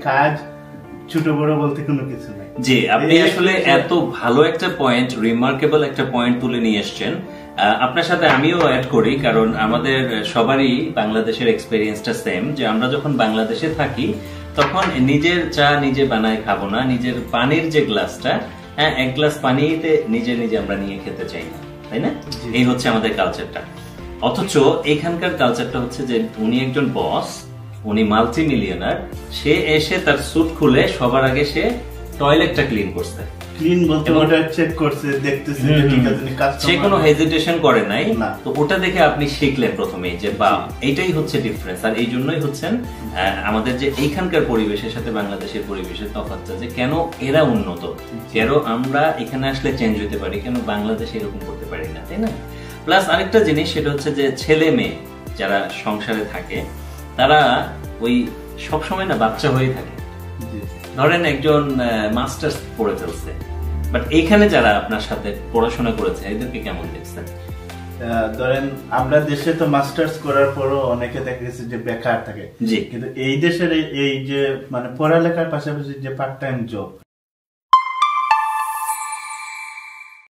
কাজ ছোট বড় বলতে কোনো কিছু নাই। জি, আপনি আসলে এত ভালো একটা পয়েন্ট, রিমার্কেবল একটা পয়েন্ট তুলে নিয়ে এসেছেন। আপনার সাথে আমিও অ্যাড করি, কারণ আমাদের সবারই বাংলাদেশের এক্সপেরিয়েন্সটা সেম, যে আমরা যখন বাংলাদেশে থাকি তখন নিজের চা নিজে বানায় খাবো না, নিজের পানির যে গ্লাসটা, এক গ্লাস পানিতে নিজে নিজে আমরা নিয়ে খেতে চাই না, তাই না? এই হচ্ছে আমাদের কালচারটা। অথচ এখানকার কালচারটা হচ্ছে যে উনি একজন বস, উনি মাল্টি মিলিয়নার, সে এসে তার স্যুট খুলে সবার আগে সে টয়লেটটা ক্লিন করছে। ক্লিন বলতে ওটা চেক করছে, দেখতেছে যে ঠিক আছে কাস্টমার, সে কোনো হেজিটেশন করে নাই। তো ওটা দেখে আপনি শিখলেন প্রথমেই যে বা এইটাই হচ্ছে ডিফারেন্স। আর এই জন্যই হচ্ছেন আমাদের যে এইখানকার পরিবেশের সাথে বাংলাদেশের পরিবেশের তফাৎটা, যে কেন এরা উন্নত, কেন আমরা এখানে আসলে চেঞ্জ হতে পারি, কেন বাংলাদেশে এরকম করতে পারি না, তাই না? প্লাস আরেকটা জিনিস, সেটা হচ্ছে যে ছেলে মেয়ে যারা সংসারে থাকে তারা ওই সবসময় না বাচ্চা হয়ে থাকে। ধরেন একজন মাস্টার্স পড়ে ফেলছে, বাট এখানে যারা আপনার সাথে পড়াশোনা করেছে এদেরকে কেমন দেখছেন? ধরেন আমরা দেশে তো মাস্টার্স করার পরও অনেকে দেখা গেছে যে বেকার থাকে, কিন্তু এই দেশের এই যে মানে পড়ালেখার পাশাপাশি যে পার্ট টাইম জব,